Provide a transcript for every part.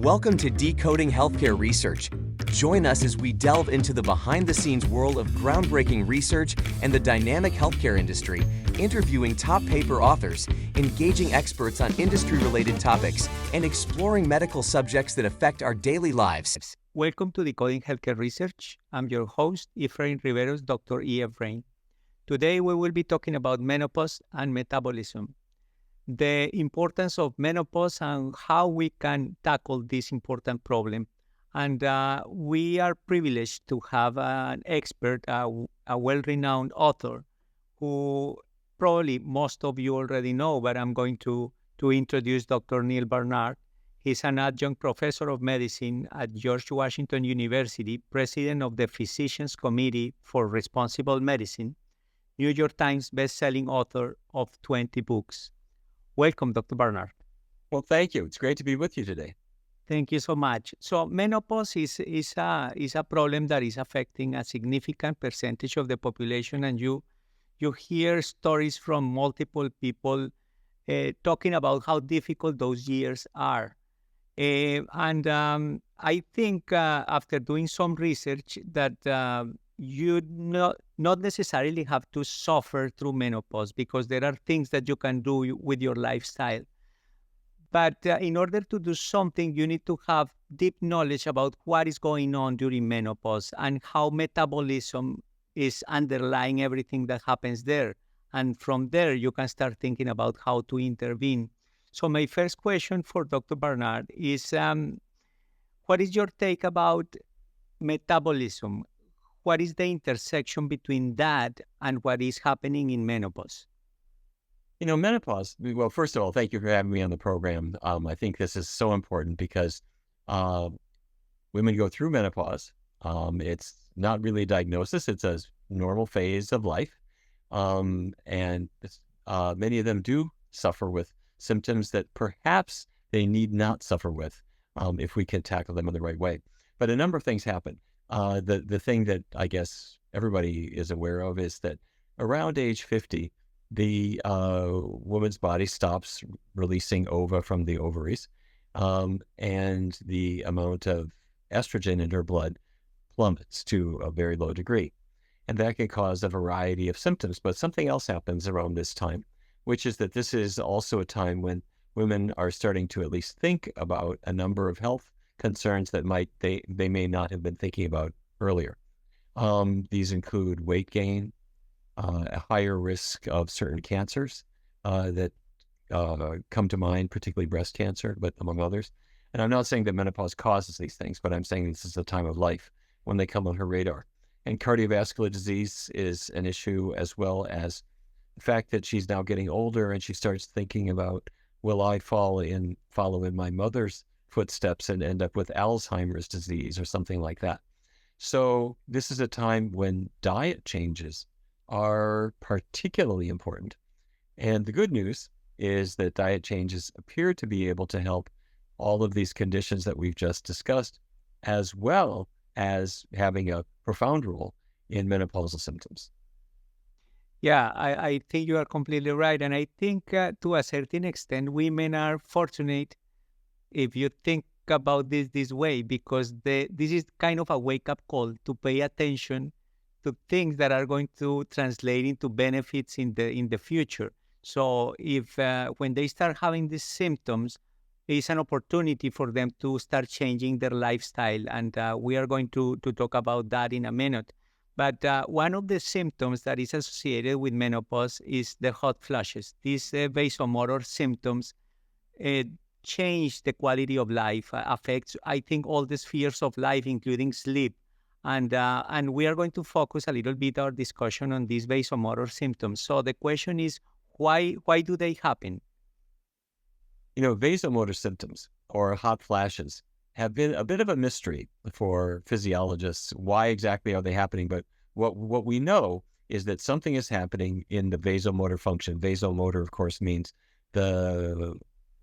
Welcome to Decoding Healthcare Research. Join us as we delve into the behind-the-scenes world of groundbreaking research and the dynamic healthcare industry, interviewing top paper authors, engaging experts on industry-related topics, and exploring medical subjects that affect our daily lives. Welcome to Decoding Healthcare Research. I'm your host, Efrain Riveros, Dr. E. Efrain. Today we will be talking about menopause and metabolism, the importance of menopause and how we can tackle this important problem. And we are privileged to have an expert, a well-renowned author, who probably most of you already know, but I'm going to introduce Dr. Neal Barnard. He's an Adjunct Professor of Medicine at George Washington University, President of the Physicians Committee for Responsible Medicine, New York Times bestselling author of 20 books. Welcome, Dr. Barnard. Well, thank you. It's great to be with you today. Thank you so much. So menopause is a problem that is affecting a significant percentage of the population, and you hear stories from multiple people talking about how difficult those years are. I think after doing some research that you not necessarily have to suffer through menopause, because there are things that you can do with your lifestyle. But in order to do something, you need to have deep knowledge about what is going on during menopause and how metabolism is underlying everything that happens there. And from there, you can start thinking about how to intervene. So my first question for Dr. Barnard is, what is your take about metabolism? What is the intersection between that and what is happening in menopause? You know, menopause, well, first of all, thank you for having me on the program. I think this is so important because women go through menopause. It's not really a diagnosis. It's a normal phase of life. And many of them do suffer with symptoms that perhaps they need not suffer with if we can tackle them in the right way. But a number of things happen. The thing that I guess everybody is aware of is that around age 50, the woman's body stops releasing ova from the ovaries, and the amount of estrogen in her blood plummets to a very low degree. And that can cause a variety of symptoms. But something else happens around this time, which is that this is also a time when women are starting to at least think about a number of health concerns that they may not have been thinking about earlier. These include weight gain, a higher risk of certain cancers that come to mind, particularly breast cancer, but among others. And I'm not saying that menopause causes these things, but I'm saying this is a time of life when they come on her radar. And cardiovascular disease is an issue, as well as the fact that she's now getting older and she starts thinking about, will I follow in my mother's footsteps and end up with Alzheimer's disease or something like that. So this is a time when diet changes are particularly important. And the good news is that diet changes appear to be able to help all of these conditions that we've just discussed, as well as having a profound role in menopausal symptoms. Yeah, I think you are completely right. And I think to a certain extent, women are fortunate if you think about this way, because this is kind of a wake-up call to pay attention to things that are going to translate into benefits in the future. So if when they start having these symptoms, it's an opportunity for them to start changing their lifestyle. And we are going to talk about that in a minute. But one of the symptoms that is associated with menopause is the hot flushes. These vasomotor symptoms change the quality of life, affects, I think, all the spheres of life, including sleep. And we are going to focus a little bit our discussion on these vasomotor symptoms. So the question is, why do they happen? You know, vasomotor symptoms or hot flashes have been a bit of a mystery for physiologists. Why exactly are they happening? But what we know is that something is happening in the vasomotor function. Vasomotor, of course, means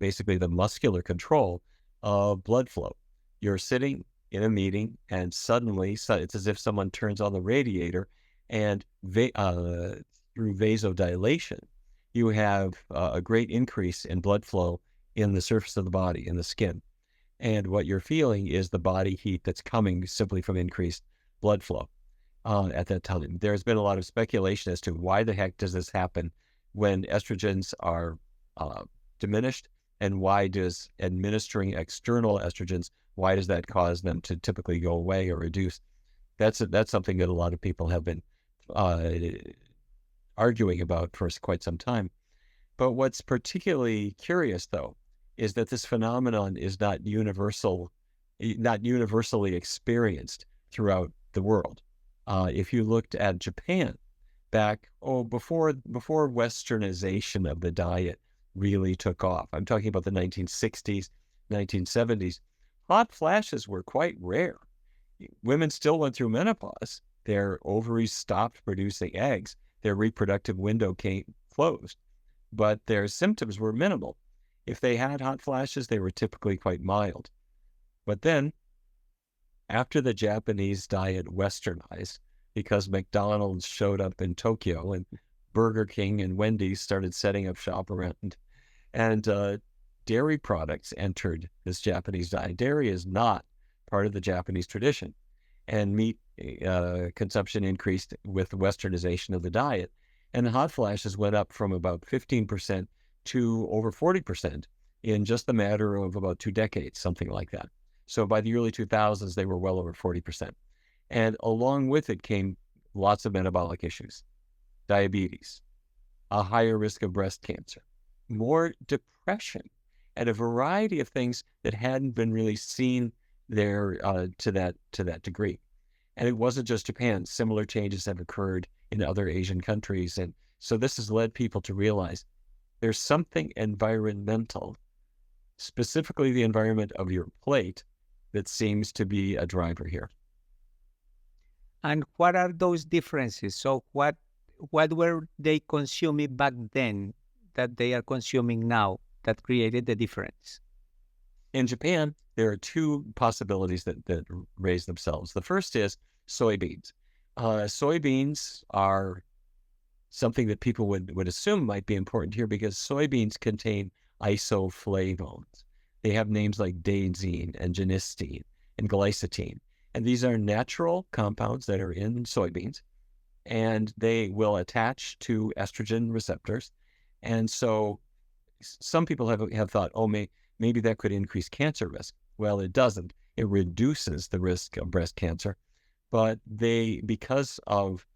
basically the muscular control of blood flow. You're sitting in a meeting and suddenly it's as if someone turns on the radiator, and through vasodilation, you have a great increase in blood flow in the surface of the body, in the skin. And what you're feeling is the body heat that's coming simply from increased blood flow at that time. There's been a lot of speculation as to why the heck does this happen when estrogens are diminished, and why does administering external estrogens, why does that cause them to typically go away or reduce? That's something that a lot of people have been arguing about for quite some time. But what's particularly curious, though, is that this phenomenon is not universally experienced throughout the world. If you looked at Japan back, before westernization of the diet really took off, I'm talking about the 1960s, 1970s, hot flashes were quite rare. Women still went through menopause. Their ovaries stopped producing eggs. Their reproductive window closed, but their symptoms were minimal. If they had hot flashes, they were typically quite mild. But then, after the Japanese diet westernized, because McDonald's showed up in Tokyo and Burger King and Wendy's started setting up shop around, and dairy products entered this Japanese diet. Dairy is not part of the Japanese tradition, and meat consumption increased with westernization of the diet, and the hot flashes went up from about 15% to over 40% in just a matter of about 2 decades, something like that. So by the early 2000s, they were well over 40%. And along with it came lots of metabolic issues, diabetes, a higher risk of breast cancer, more depression, and a variety of things that hadn't been really seen there to that degree. And it wasn't just Japan. Similar changes have occurred in other Asian countries. And so this has led people to realize there's something environmental, specifically the environment of your plate, that seems to be a driver here. And what are those differences? So what were they consuming back then that they are consuming now that created the difference? In Japan, there are 2 possibilities that raise themselves. The first is soybeans. Soybeans are something that people would assume might be important here because soybeans contain isoflavones. They have names like daidzein and genistein and glycine. And these are natural compounds that are in soybeans, and they will attach to estrogen receptors. And so some people have thought, maybe that could increase cancer risk. Well, it doesn't. It reduces the risk of breast cancer. But because of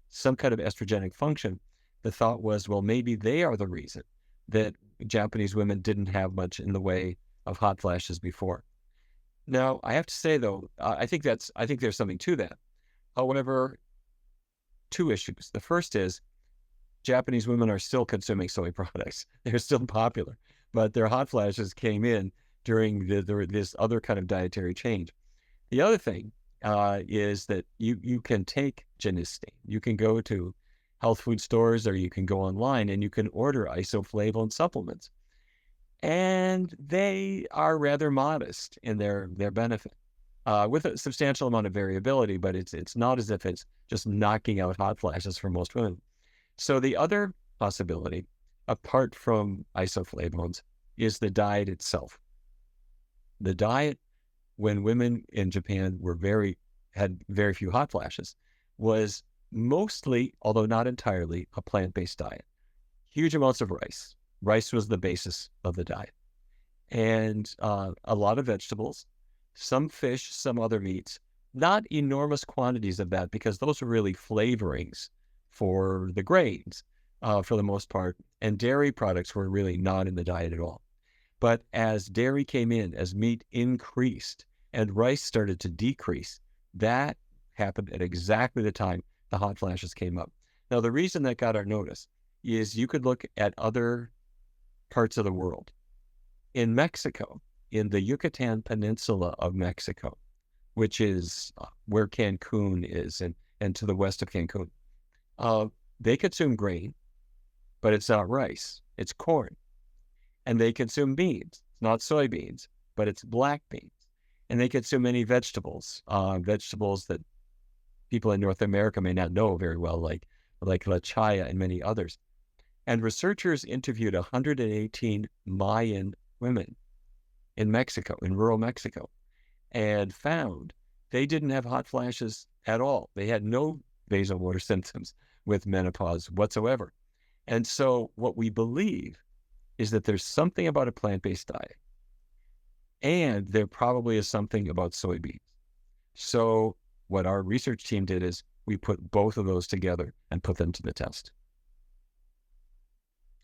some kind of estrogenic function, the thought was, well, maybe they are the reason that Japanese women didn't have much in the way of hot flashes before. Now, I have to say, though, I think there's something to that. However, 2 issues. The first is Japanese women are still consuming soy products. They're still popular, but their hot flashes came in during this other kind of dietary change. The other thing is that you can take genistein. You can go to health food stores or you can go online and you can order isoflavone supplements. And they are rather modest in their benefit, with a substantial amount of variability, but it's not as if it's just knocking out hot flashes for most women. So the other possibility, apart from isoflavones, is the diet itself. The diet, when women in Japan had very few hot flashes, was mostly, although not entirely, a plant-based diet. Huge amounts of rice. Rice was the basis of the diet. And a lot of vegetables, some fish, some other meats, not enormous quantities of that because those were really flavorings for the grains for the most part. And dairy products were really not in the diet at all. But as dairy came in, as meat increased and rice started to decrease, that happened at exactly the time the hot flashes came up. Now, the reason that got our notice is you could look at other parts of the world. In Mexico, in the Yucatan Peninsula of Mexico, which is where Cancun is and to the west of Cancun, they consume grain, but it's not rice, it's corn. And they consume beans, it's not soybeans, but it's black beans. And they consume many vegetables, vegetables that people in North America may not know very well, like la chaya and many others. And researchers interviewed 118 Mayan women in Mexico, in rural Mexico, and found they didn't have hot flashes at all. They had no vasomotor symptoms with menopause whatsoever. And so what we believe is that there's something about a plant-based diet, and there probably is something about soybeans. So what our research team did is we put both of those together and put them to the test.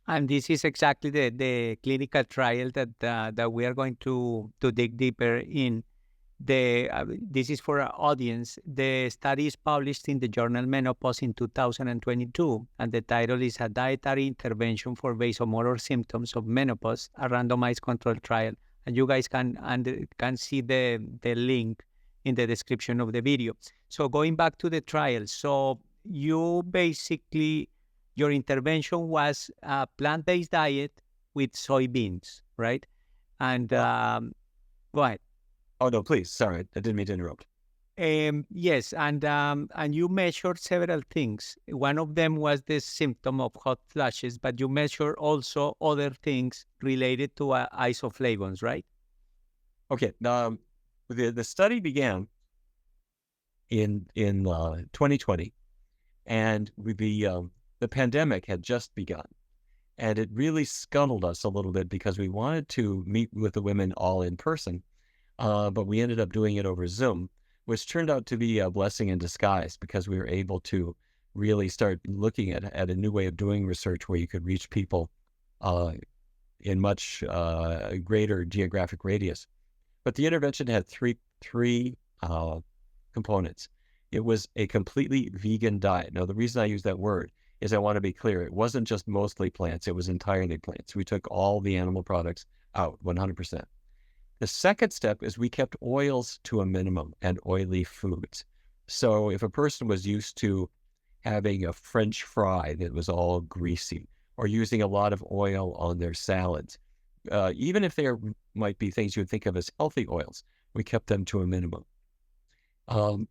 And this is exactly the clinical trial that we are going to dig deeper in. This is for our audience. The study is published in the journal Menopause in 2022, and the title is A Dietary Intervention for Vasomotor Symptoms of Menopause, a randomized controlled trial. And you guys can see the link in the description of the video. So going back to the trial, so you basically, your intervention was a plant-based diet with soybeans, right? And go ahead. Oh, no, please. Sorry, I didn't mean to interrupt. Yes, and you measured several things. One of them was the symptom of hot flashes, but you measured also other things related to isoflavones, right? Okay. The study began in 2020, and the pandemic had just begun, and it really scuttled us a little bit because we wanted to meet with the women all in person, but we ended up doing it over Zoom, which turned out to be a blessing in disguise because we were able to really start looking at a new way of doing research where you could reach people in much greater geographic radius. But the intervention had three components. It was a completely vegan diet. Now, the reason I use that word is I want to be clear. It wasn't just mostly plants. It was entirely plants. We took all the animal products out, 100%. The second step is we kept oils to a minimum and oily foods. So if a person was used to having a French fry that was all greasy or using a lot of oil on their salads, even if there might be things you would think of as healthy oils, we kept them to a minimum.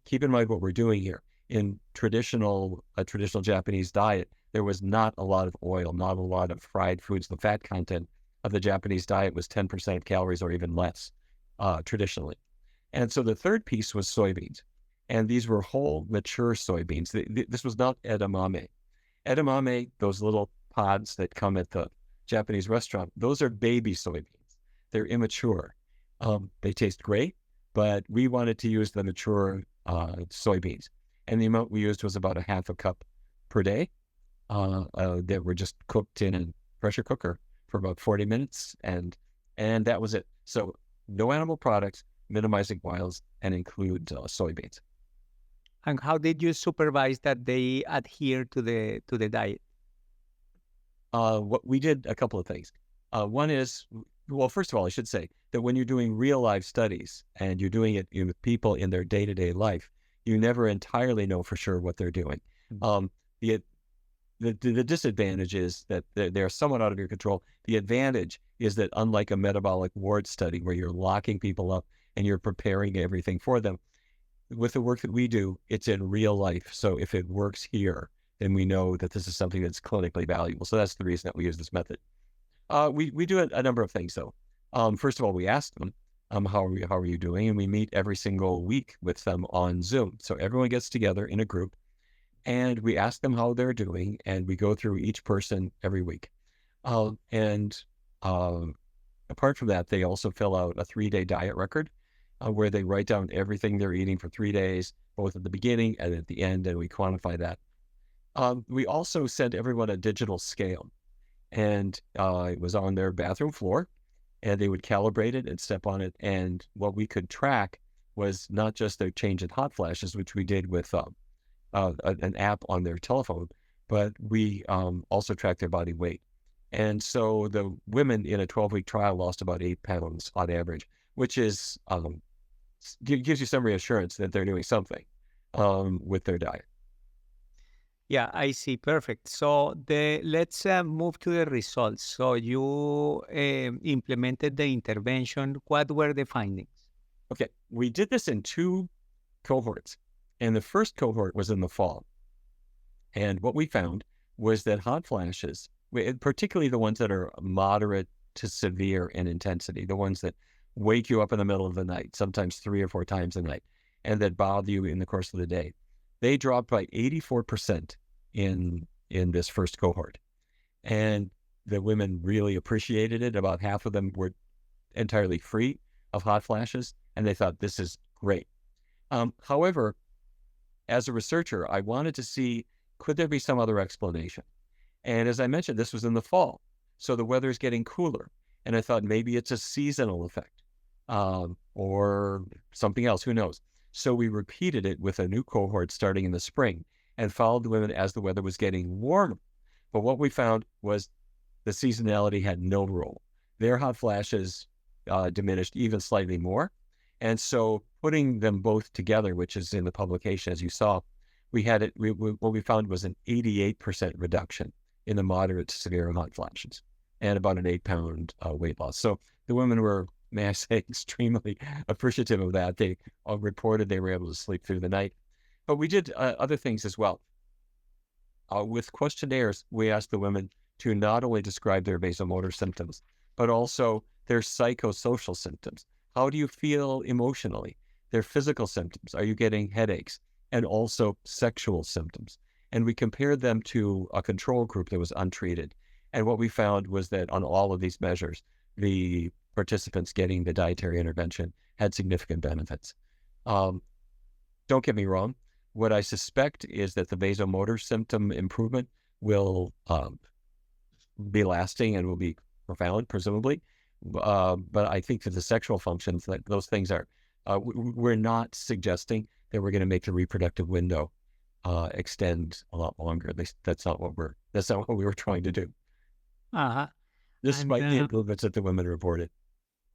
Keep in mind what we're doing here. In a traditional Japanese diet, there was not a lot of oil, not a lot of fried foods. The fat content of the Japanese diet was 10% of calories or even less, traditionally. And so the third piece was soybeans. And these were whole, mature soybeans. This was not edamame. Edamame, those little pods that come at the Japanese restaurant, those are baby soybeans. They're immature. They taste great, but we wanted to use the mature soybeans. And the amount we used was about a half a cup per day that were just cooked in a pressure cooker for about 40 minutes. And that was it. So no animal products, minimizing oils, and include soybeans. And how did you supervise that they adhere to the diet? What we did a couple of things. One is, well, first of all, I should say that when you're doing real life studies and you're doing it with people in their day-to-day life, you never entirely know for sure what they're doing. The disadvantage is that they're somewhat out of your control. The advantage is that unlike a metabolic ward study where you're locking people up and you're preparing everything for them, with the work that we do, it's in real life. So if it works here, then we know that this is something that's clinically valuable. So that's the reason that we use this method. We do a number of things though. First of all, we ask them, how are you doing? And we meet every single week with them on Zoom. So everyone gets together in a group and we ask them how they're doing, and we go through each person every week. Apart from that, they also fill out a 3-day diet record where they write down everything they're eating for 3 days, both at the beginning and at the end, and we quantify that. We also sent everyone a digital scale, and it was on their bathroom floor, and they would calibrate it and step on it. And what we could track was not just their change in hot flashes, which we did with an app on their telephone, but we also tracked their body weight. And so the women in a 12-week trial lost about 8 pounds on average, which is gives you some reassurance that they're doing something with their diet. Yeah, I see. Perfect. So let's move to the results. So you implemented the intervention. What were the findings? Okay, we did this in 2 cohorts, and the first cohort was in the fall. And what we found was that hot flashes, particularly the ones that are moderate to severe in intensity, the ones that wake you up in the middle of the night, sometimes 3 or 4 times a night, and that bother you in the course of the day. They dropped by 84% in this first cohort. And the women really appreciated it. About half of them were entirely free of hot flashes, and they thought, this is great. However, as a researcher, I wanted to see, could there be some other explanation? And as I mentioned, this was in the fall, so the weather is getting cooler. And I thought maybe it's a seasonal effect or something else, who knows? So we repeated it with a new cohort starting in the spring and followed the women as the weather was getting warmer. But what we found was the seasonality had no role. Their hot flashes diminished even slightly more. And so putting them both together, which is in the publication, as you saw, what we found was an 88% reduction in the moderate to severe hot flashes and about an 8-pound weight loss. So the women were, may I say, extremely appreciative of that. They all reported they were able to sleep through the night. But we did other things as well. With questionnaires, we asked the women to not only describe their vasomotor symptoms, but also their psychosocial symptoms. How do you feel emotionally? Their physical symptoms. Are you getting headaches? And also sexual symptoms. And we compared them to a control group that was untreated. And what we found was that on all of these measures, the participants getting the dietary intervention had significant benefits. Don't get me wrong. What I suspect is that the vasomotor symptom improvement will be lasting and will be profound, presumably. But I think that the sexual functions, that those things are, we're not suggesting that we're going to make the reproductive window extend a lot longer. At least that's not what we were trying to do. Despite the improvements that the women reported.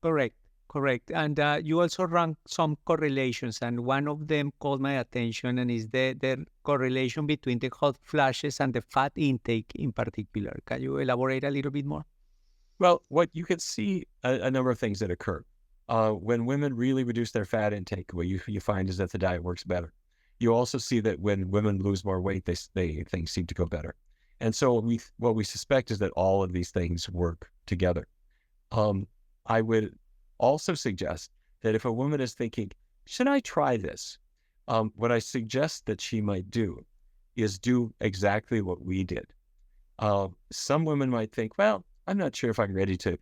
Correct. And you also ran some correlations, and one of them called my attention, and is the correlation between the hot flashes and the fat intake in particular. Can you elaborate a little bit more? Well, what you can see a number of things that occur. When women really reduce their fat intake, what you find is that the diet works better. You also see that when women lose more weight, things seem to go better. And so what we suspect is that all of these things work together. I would also suggest that if a woman is thinking, should I try this? What I suggest that she might do is do exactly what we did. Some women might think, well, I'm not sure if I'm ready to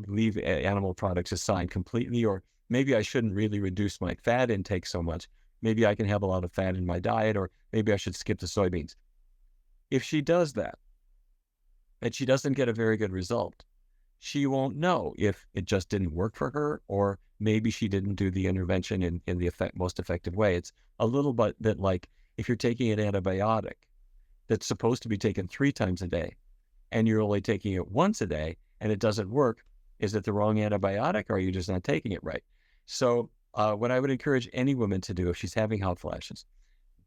leave animal products aside completely, or maybe I shouldn't really reduce my fat intake so much. Maybe I can have a lot of fat in my diet, or maybe I should skip the soybeans. If she does that, and she doesn't get a very good result, she won't know if it just didn't work for her, or maybe she didn't do the intervention in the most effective way. It's a little bit like if you're taking an antibiotic that's supposed to be taken 3 times a day, and you're only taking it once a day, and it doesn't work. Is it the wrong antibiotic, or are you just not taking it right? So what I would encourage any woman to do if she's having hot flashes,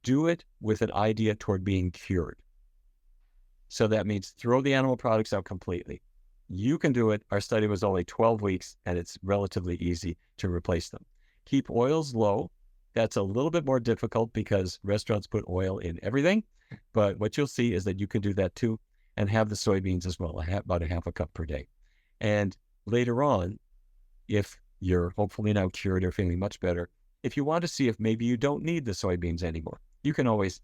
do it with an idea toward being cured. So that means throw the animal products out completely. You can do it. Our study was only 12 weeks, and it's relatively easy to replace them. Keep oils low. That's a little bit more difficult because restaurants put oil in everything. But what you'll see is that you can do that too, and have the soybeans as well, about a half a cup per day. And later on, if you're hopefully now cured or feeling much better, if you want to see if maybe you don't need the soybeans anymore, you can always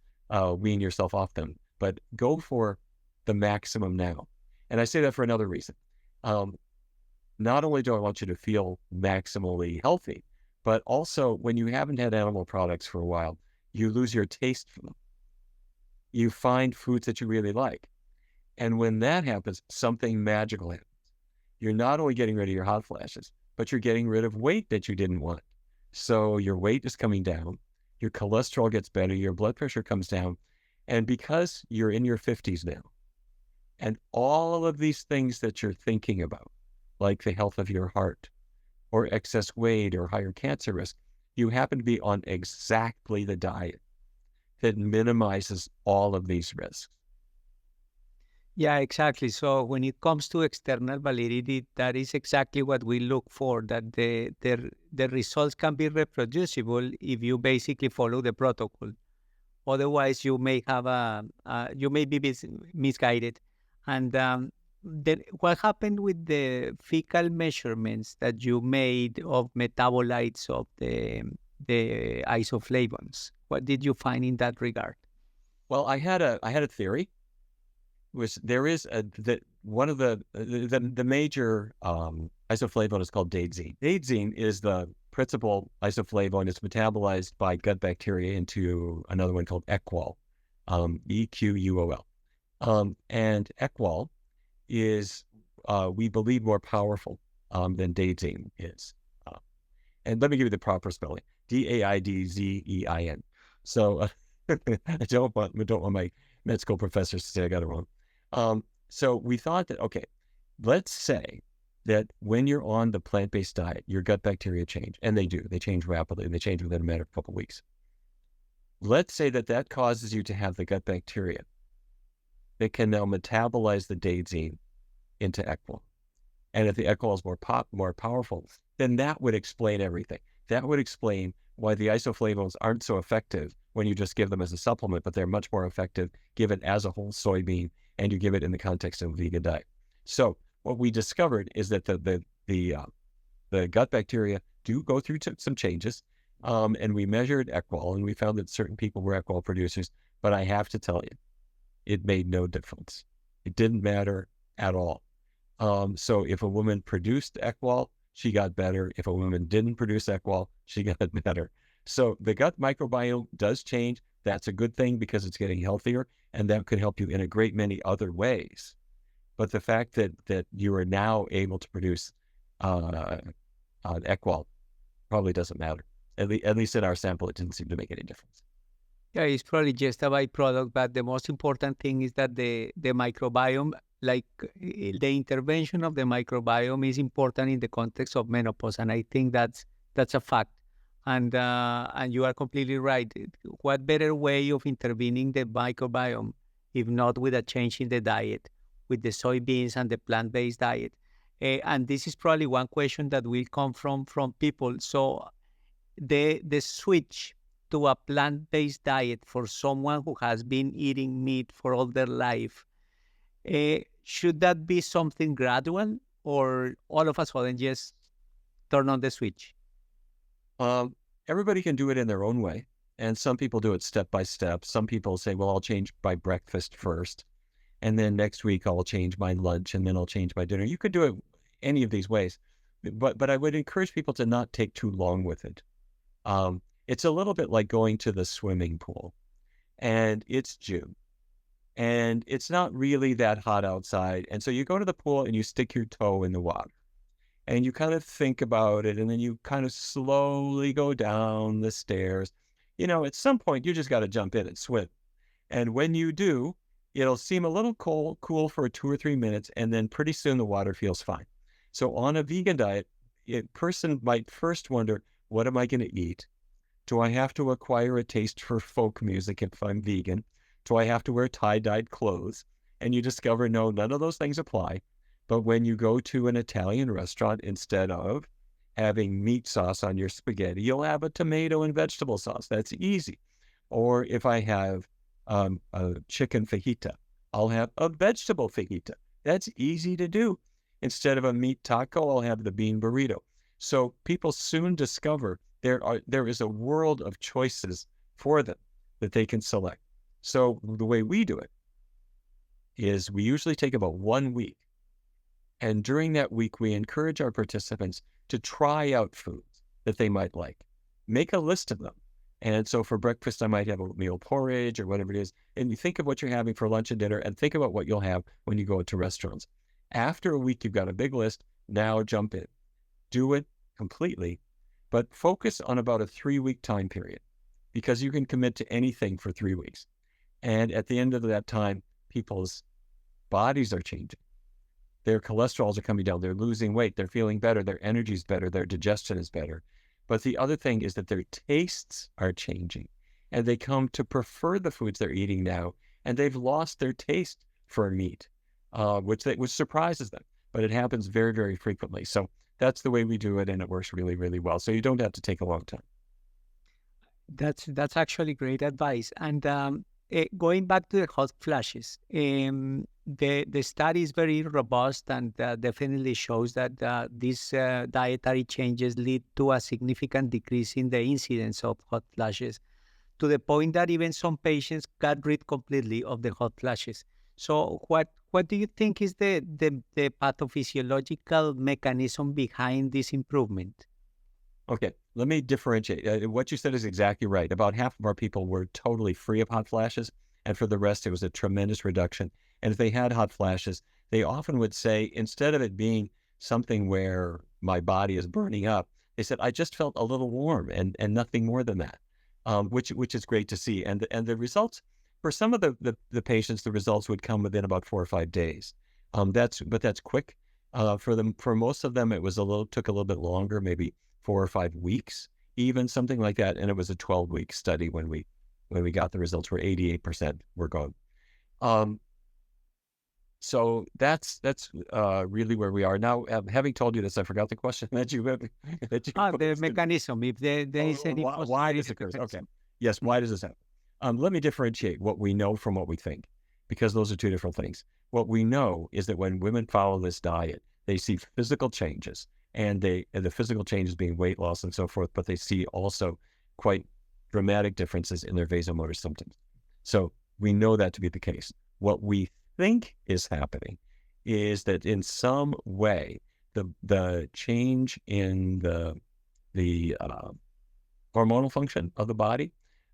wean yourself off them. But go for the maximum now. And I say that for another reason. Not only do I want you to feel maximally healthy, but also when you haven't had animal products for a while, you lose your taste for them. You find foods that you really like. And when that happens, something magical happens. You're not only getting rid of your hot flashes, but you're getting rid of weight that you didn't want. So your weight is coming down, your cholesterol gets better, your blood pressure comes down. And because you're in your 50s now, and all of these things that you're thinking about, like the health of your heart, or excess weight, or higher cancer risk, you happen to be on exactly the diet that minimizes all of these risks. Yeah, exactly. So when it comes to external validity, that is exactly what we look for, that the results can be reproducible if you basically follow the protocol. Otherwise, you may have you may be misguided. And what happened with the fecal measurements that you made of metabolites of the isoflavones? What did you find in that regard? Well, I had a theory. There is one of the major isoflavone is called daidzein. Daidzein is the principal isoflavone. It's metabolized by gut bacteria into another one called equol, EQUOL. And equol is, we believe, more powerful than daidzein is. And let me give you the proper spelling: DAIDZEIN. So I don't want my med school professors to say I got it wrong. So we thought that, okay, let's say that when you're on the plant-based diet, your gut bacteria change, and they do. They change rapidly, and they change within a matter of a couple of weeks. Let's say that causes you to have the gut bacteria that can now metabolize the daidzein into equol. And if the equol is more powerful, then that would explain everything. That would explain why the isoflavones aren't so effective when you just give them as a supplement, but they're much more effective given as a whole soybean, and you give it in the context of a vegan diet. So what we discovered is that the gut bacteria do go through some changes, and we measured equol, and we found that certain people were equol producers, but I have to tell you, it made no difference. It didn't matter at all. So if a woman produced equol, she got better. If a woman didn't produce equol, she got better. So the gut microbiome does change. That's a good thing because it's getting healthier, and that could help you in a great many other ways. But the fact that you are now able to produce equol probably doesn't matter. At least in our sample, it didn't seem to make any difference. Yeah, it's probably just a byproduct, but the most important thing is that the microbiome, like the intervention of the microbiome, is important in the context of menopause, and I think that's a fact. And you are completely right. What better way of intervening the microbiome if not with a change in the diet, with the soybeans and the plant-based diet? And this is probably one question that will come from people. So the switch to a plant-based diet for someone who has been eating meat for all their life, should that be something gradual, or all of a sudden just turn on the switch? Everybody can do it in their own way. And some people do it step by step. Some people say, well, I'll change my breakfast first, and then next week I'll change my lunch, and then I'll change my dinner. You could do it any of these ways, but I would encourage people to not take too long with it. It's a little bit like going to the swimming pool, and it's June, and it's not really that hot outside. And so you go to the pool and you stick your toe in the water, and you kind of think about it, and then you kind of slowly go down the stairs. You know, at some point, you just got to jump in and swim. And when you do, it'll seem a little cool for 2 or 3 minutes, and then pretty soon the water feels fine. So on a vegan diet, a person might first wonder, what am I going to eat? Do I have to acquire a taste for folk music if I'm vegan? Do I have to wear tie-dyed clothes? And you discover, no, none of those things apply. But when you go to an Italian restaurant, instead of having meat sauce on your spaghetti, you'll have a tomato and vegetable sauce. That's easy. Or if I have a chicken fajita, I'll have a vegetable fajita. That's easy to do. Instead of a meat taco, I'll have the bean burrito. So people soon discover there is a world of choices for them that they can select. So the way we do it is we usually take about 1 week. And during that week, we encourage our participants to try out foods that they might like. Make a list of them. And so for breakfast, I might have oatmeal porridge or whatever it is. And you think of what you're having for lunch and dinner, and think about what you'll have when you go to restaurants. After a week, you've got a big list. Now jump in. Do it completely, but focus on about a 3-week time period, because you can commit to anything for 3 weeks. And at the end of that time, people's bodies are changing. Their cholesterols are coming down. They're losing weight. They're feeling better. Their energy is better. Their digestion is better. But the other thing is that their tastes are changing, and they come to prefer the foods they're eating now, and they've lost their taste for meat, which surprises them. But it happens very, very frequently. So that's the way we do it, and it works really, really well. So you don't have to take a long time. That's actually great advice. And Going back to the hot flashes, the study is very robust and definitely shows that these dietary changes lead to a significant decrease in the incidence of hot flashes, to the point that even some patients got rid completely of the hot flashes. So what do you think is the pathophysiological mechanism behind this improvement? Okay, let me differentiate. What you said is exactly right. About half of our people were totally free of hot flashes, and for the rest, it was a tremendous reduction. And if they had hot flashes, they often would say, instead of it being something where my body is burning up, they said, I just felt a little warm and nothing more than that, which is great to see. And the results, for some of the patients, the results would come within about 4 or 5 days. That's quick. For most of them, took a little bit longer, maybe 4 or 5 weeks, even something like that. And it was a 12-week study when we got the results, where 88% were gone. So that's really where we are now. Having told you this, I forgot the question that you The mechanism. If there is any why does it occur? Okay. Yes. Why does this happen? Let me differentiate what we know from what we think, because those are two different things. What we know is that when women follow this diet, they see physical changes, and the physical changes being weight loss and so forth, but they see also quite dramatic differences in their vasomotor symptoms. So we know that to be the case. What we think is happening is that in some way, the change in the hormonal function of the body,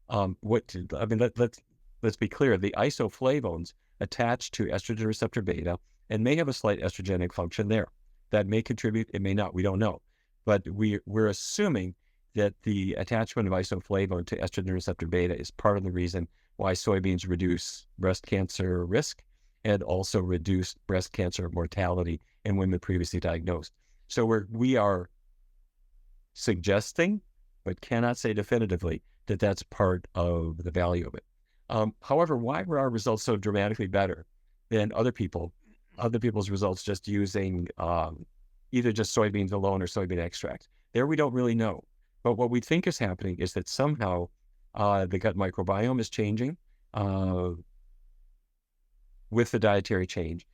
let's be clear, the isoflavones attach to estrogen receptor beta and may have a slight estrogenic function there. That may contribute, it may not, we don't know. But we're assuming that the attachment of isoflavone to estrogen receptor beta is part of the reason why soybeans reduce breast cancer risk and also reduce breast cancer mortality in women previously diagnosed. So we are suggesting, but cannot say definitively, that that's part of the value of it. However, why were our results so dramatically better than other people's results just using either just soybeans alone or soybean extract? There we don't really know. But what we think is happening is that somehow the gut microbiome is changing with the dietary change.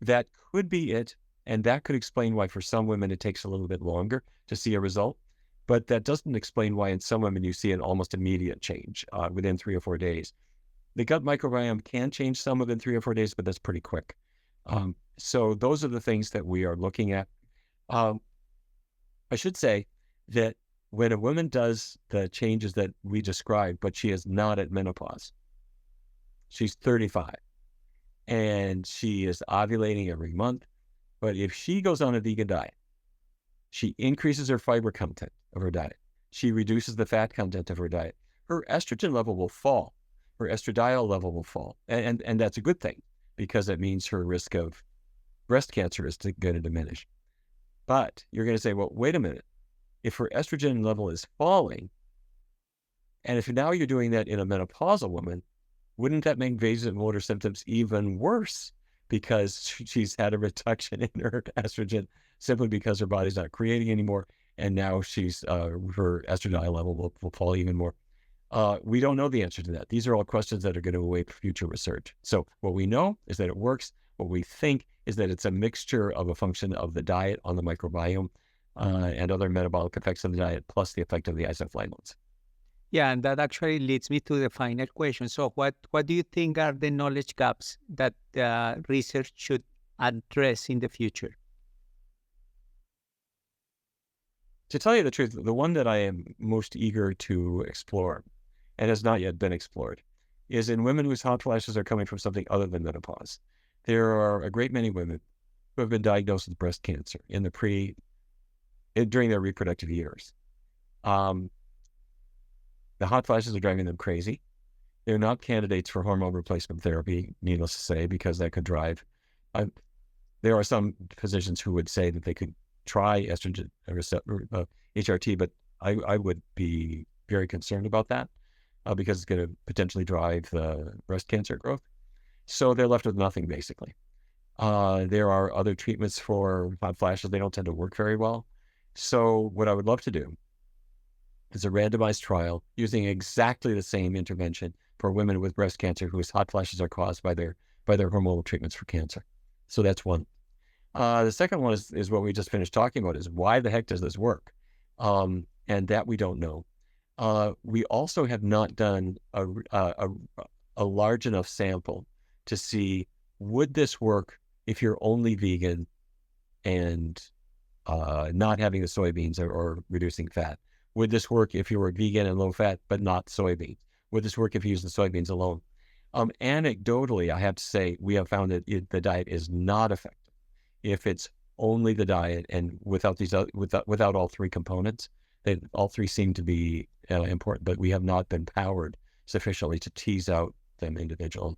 That could be it, and that could explain why for some women it takes a little bit longer to see a result. But that doesn't explain why in some women you see an almost immediate change within 3 or 4 days. The gut microbiome can change some within 3 or 4 days, but that's pretty quick. So those are the things that we are looking at. I should say that when a woman does the changes that we described, but she is not at menopause, she's 35, and she is ovulating every month, but if she goes on a vegan diet, she increases her fiber content of her diet, she reduces the fat content of her diet, her estrogen level will fall, her estradiol level will fall, and that's a good thing, because that means her risk of breast cancer is going to diminish. But you're going to say, well, wait a minute. If her estrogen level is falling, and if now you're doing that in a menopausal woman, wouldn't that make vasomotor symptoms even worse? Because she's had a reduction in her estrogen simply because her body's not creating anymore, and now her estradiol level will fall even more. We don't know the answer to that. These are all questions that are going to await future research. So what we know is that it works. What we think is that it's a mixture of a function of the diet on the microbiome and other metabolic effects of the diet, plus the effect of the isoflavones. Yeah, and that actually leads me to the final question. So what do you think are the knowledge gaps that research should address in the future? To tell you the truth, the one that I am most eager to explore, and has not yet been explored, is in women whose hot flashes are coming from something other than menopause. There are a great many women who have been diagnosed with breast cancer during their reproductive years. The hot flashes are driving them crazy. They're not candidates for hormone replacement therapy, needless to say, because that could drive. There are some physicians who would say that they could try estrogen receptor, HRT, but I would be very concerned about that because it's going to potentially drive the breast cancer growth. So they're left with nothing, basically. There are other treatments for hot flashes. They don't tend to work very well. So what I would love to do is a randomized trial using exactly the same intervention for women with breast cancer whose hot flashes are caused by their hormonal treatments for cancer. So that's one. The second one is what we just finished talking about, is why the heck does this work? And that we don't know. We also have not done a large enough sample to see, would this work if you're only vegan and not having the soybeans or reducing fat? Would this work if you were vegan and low fat but not soybeans? Would this work if you use the soybeans alone? Anecdotally, I have to say, we have found that the diet is not effective if it's only the diet and without without all three components. All three seem to be important, but we have not been powered sufficiently to tease out them individually.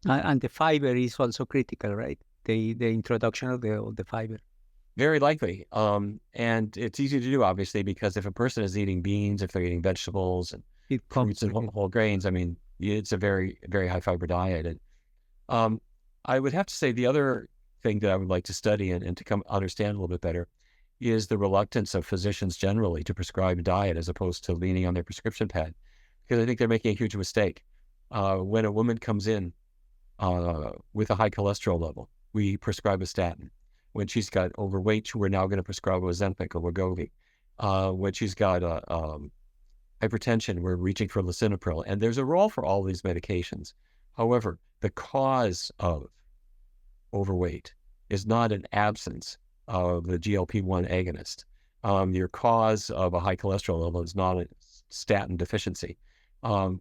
And the fiber is also critical, right? The introduction of the fiber. Very likely. And it's easy to do, obviously, because if a person is eating beans, if they're eating vegetables and fruits and whole grains, I mean, it's a very, very high fiber diet. And I would have to say the other thing that I would like to study and to come understand a little bit better is the reluctance of physicians generally to prescribe a diet as opposed to leaning on their prescription pad, because I think they're making a huge mistake. When a woman comes in with a high cholesterol level, we prescribe a statin. When she's got overweight, we're now going to prescribe Ozempic or Wegovy. When she's got hypertension, we're reaching for lisinopril. And there's a role for all these medications. However, the cause of overweight is not an absence of the GLP-1 agonist. Your cause of a high cholesterol level is not a statin deficiency.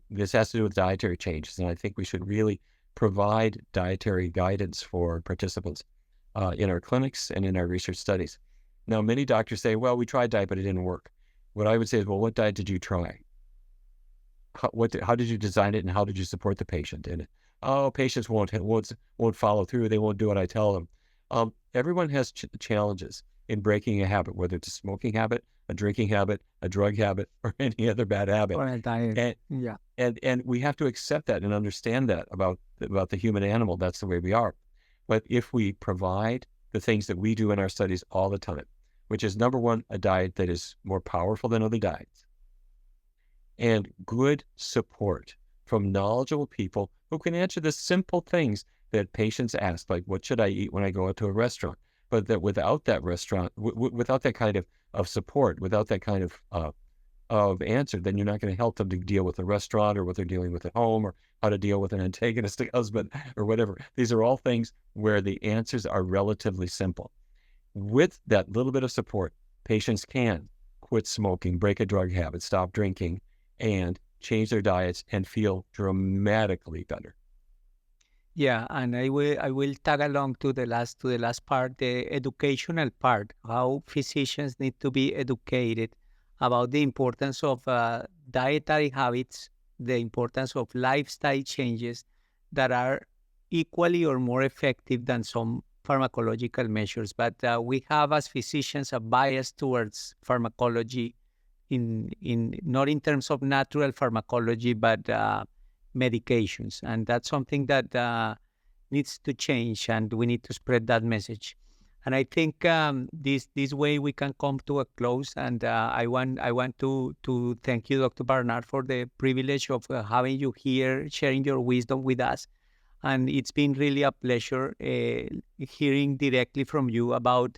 This has to do with dietary changes, and I think we should really provide dietary guidance for participants in our clinics and in our research studies. Now, many doctors say, well, we tried diet, but it didn't work. What I would say is, well, what diet did you try? How did you design it, and how did you support the patient in it? Oh, patients won't follow through. They won't do what I tell them. Everyone has challenges in breaking a habit, whether it's a smoking habit, a drinking habit, a drug habit, or any other bad habit. Or a diet. And we have to accept that and understand that about the human animal. That's the way we are. But if we provide the things that we do in our studies all the time, which is, number one, a diet that is more powerful than other diets, and good support from knowledgeable people who can answer the simple things that patients ask, like, what should I eat when I go out to a restaurant? But that without that restaurant, without that kind of support, without that kind of answer, then you're not going to help them to deal with the restaurant or what they're dealing with at home, or how to deal with an antagonistic husband or whatever. These are all things where the answers are relatively simple. With that little bit of support, patients can quit smoking, break a drug habit, stop drinking, and change their diets and feel dramatically better. Yeah, and I will tag along to the last part, the educational part, how physicians need to be educated about the importance of dietary habits, the importance of lifestyle changes that are equally or more effective than some pharmacological measures. But we have, as physicians, a bias towards pharmacology, not in terms of natural pharmacology, but medications. And that's something that needs to change, and we need to spread that message. And I think this way we can come to a close. And I want to thank you, Dr. Barnard, for the privilege of having you here, sharing your wisdom with us. And it's been really a pleasure hearing directly from you about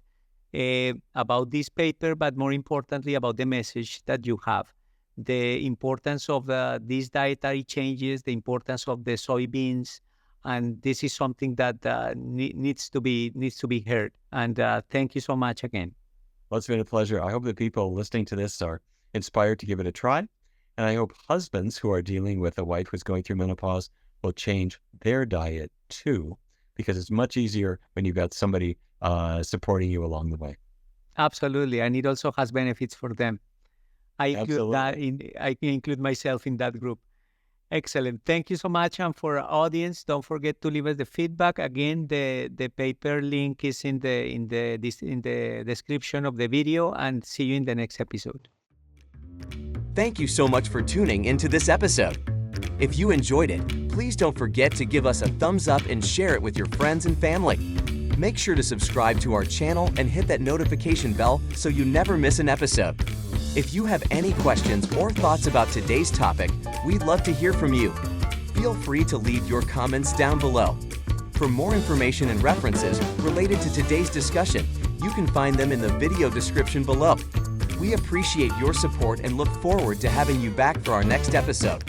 this paper, but more importantly, about the message that you have, the importance of these dietary changes, the importance of the soybeans, and this is something that needs to be heard. And thank you so much again. Well, it's been a pleasure. I hope that people listening to this are inspired to give it a try, and I hope husbands who are dealing with a wife who's going through menopause will change their diet too, because it's much easier when you've got somebody supporting you along the way. Absolutely, and it also has benefits for them. I include myself in that group. Excellent. Thank you so much. And for our audience, don't forget to leave us the feedback. Again, the paper link is in the description of the video, and see you in the next episode. Thank you so much for tuning into this episode. If you enjoyed it, please don't forget to give us a thumbs up and share it with your friends and family. Make sure to subscribe to our channel and hit that notification bell so you never miss an episode. If you have any questions or thoughts about today's topic, we'd love to hear from you. Feel free to leave your comments down below. For more information and references related to today's discussion, you can find them in the video description below. We appreciate your support and look forward to having you back for our next episode.